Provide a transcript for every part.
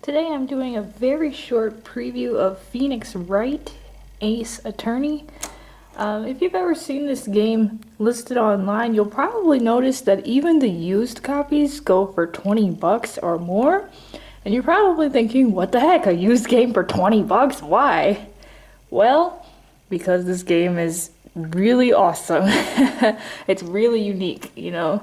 Today I'm doing a very short preview of Phoenix Wright, Ace Attorney. If you've ever seen this game listed online, you'll probably notice that even the used copies go for 20 bucks or more. And you're probably thinking, what the heck, a used game for 20 bucks? Why? Well, because this game is really awesome. It's really unique, you know.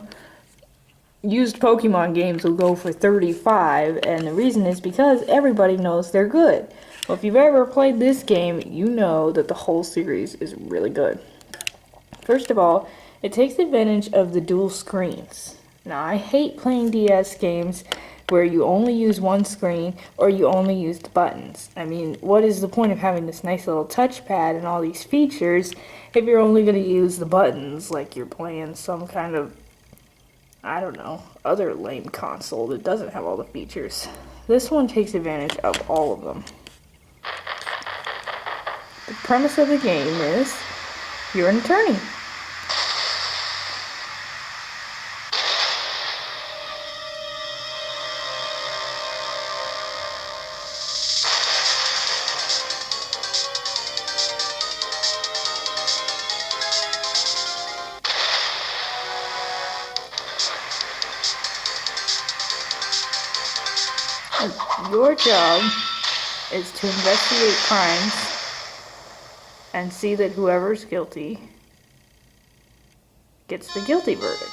Used Pokemon games will go for 35, and the reason is because everybody knows they're good. Well, if you've ever played this game, you know that the whole series is really good. First of all, it takes advantage of the dual screens. Now, I hate playing DS games where you only use one screen or you only use the buttons. I mean, what is the point of having this nice little touchpad and all these features if you're only going to use the buttons like you're playing some kind of, I don't know, other lame console that doesn't have all the features. This one takes advantage of all of them. The premise of the game is you're an attorney. Your job is to investigate crimes and see that whoever's guilty gets the guilty verdict.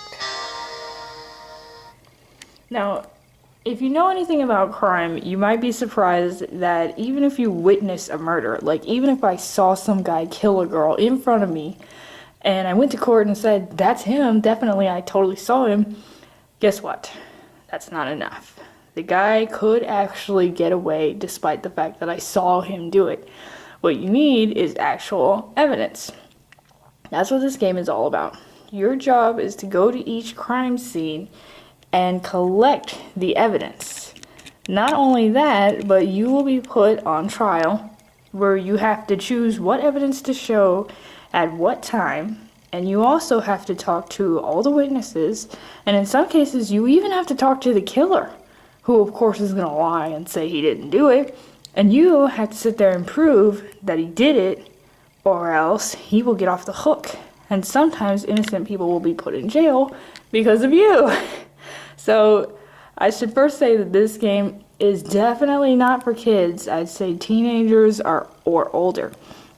Now, if you know anything about crime, you might be surprised that even if you witness a murder, like even if I saw some guy kill a girl in front of me and I went to court and said, that's him, definitely, I totally saw him, guess what? That's not enough. The guy could actually get away despite the fact that I saw him do it. What you need is actual evidence. That's what this game is all about. Your job is to go to each crime scene and collect the evidence. Not only that, but you will be put on trial where you have to choose what evidence to show at what time, and you also have to talk to all the witnesses, and in some cases you even have to talk to the killer, who of course is going to lie and say he didn't do it, and you have to sit there and prove that he did it, or else he will get off the hook. And sometimes innocent people will be put in jail because of you. So I should first say that this game is definitely not for kids. I'd say teenagers or older.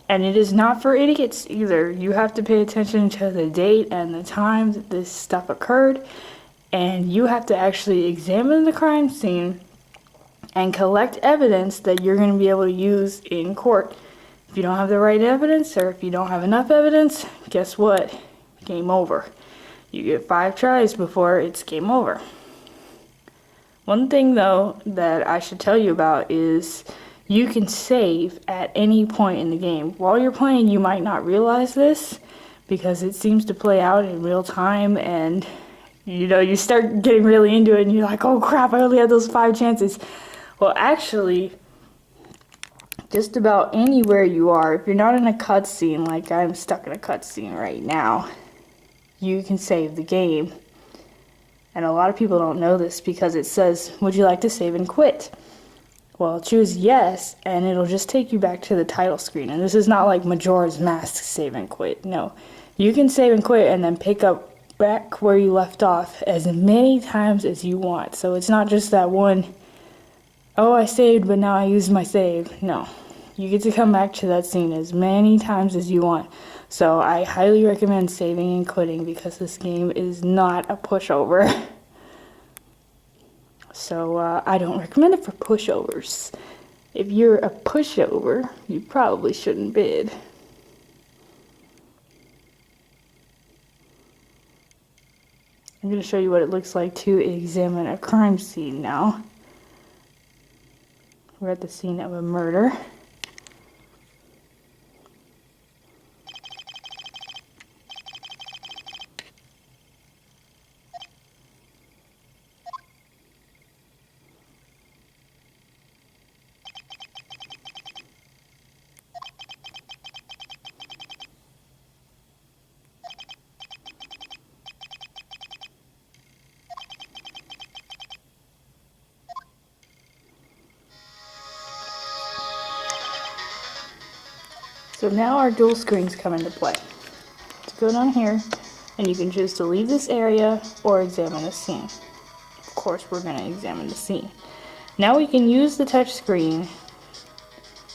And it is not for idiots either. You have to pay attention to the date and the time that this stuff occurred. And you have to actually examine the crime scene and collect evidence that you're going to be able to use in court. If you don't have the right evidence, or if you don't have enough evidence, guess what? Game over. You get 5 tries before it's game over. One thing though that I should tell you about is you can save at any point in the game. While you're playing, you might not realize this because it seems to play out in real time, and you know, you start getting really into it and you're like, oh crap, I only had those 5 chances. Well, actually, just about anywhere you are, if you're not in a cutscene, like I'm stuck in a cutscene right now, you can save the game. And a lot of people don't know this because it says, would you like to save and quit? Well, choose yes, and it'll just take you back to the title screen. And this is not like Majora's Mask save and quit. No, you can save and quit and then pick up back where you left off as many times as you want. So it's not just that one, oh, I saved, but now I used my save. No, you get to come back to that scene as many times as you want. So I highly recommend saving and quitting because this game is not a pushover. So I don't recommend it for pushovers. If you're a pushover, you probably shouldn't bid. I'm going to show you what it looks like to examine a crime scene now. We're at the scene of a murder. So now our dual screens come into play. Let's go down here, and you can choose to leave this area or examine the scene. Of course, we're going to examine the scene. Now we can use the touch screen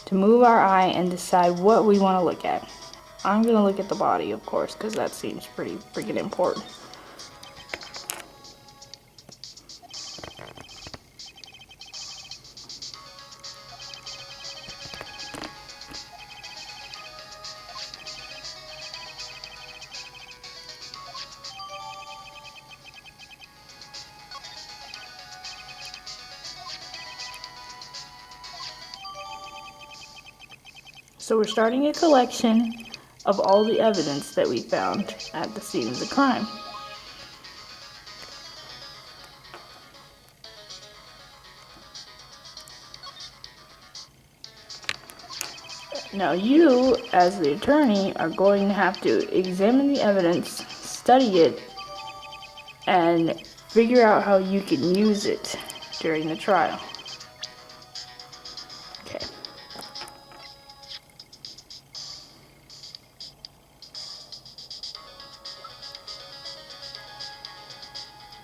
to move our eye and decide what we want to look at. I'm going to look at the body, of course, because that seems pretty freaking important. So we're starting a collection of all the evidence that we found at the scene of the crime. Now you, as the attorney, are going to have to examine the evidence, study it, and figure out how you can use it during the trial. Okay.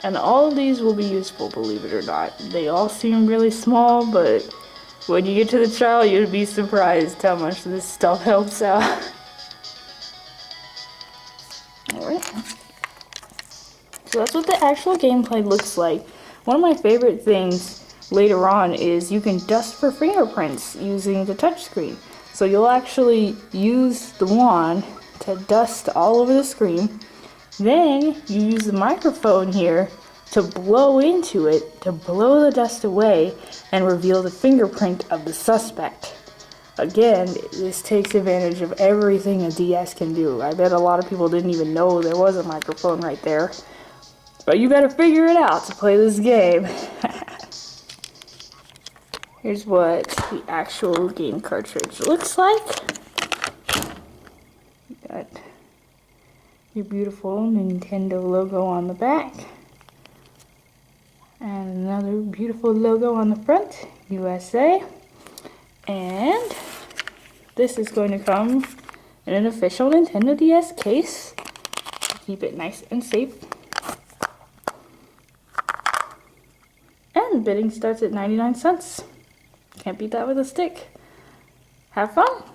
And all of these will be useful, believe it or not. They all seem really small, but when you get to the trial, you'll be surprised how much this stuff helps out. Alright. So that's what the actual gameplay looks like. One of my favorite things later on is you can dust for fingerprints using the touchscreen. So you'll actually use the wand to dust all over the screen. Then you use the microphone here to blow into it, to blow the dust away and reveal the fingerprint of the suspect. Again, this takes advantage of everything a DS can do. I bet a lot of people didn't even know there was a microphone right there. But you better figure it out to play this game. Here's what the actual game cartridge looks like. You got your beautiful Nintendo logo on the back. And another beautiful logo on the front, USA. And this is going to come in an official Nintendo DS case to keep it nice and safe. And the bidding starts at 99 cents. Can't beat that with a stick. Have fun!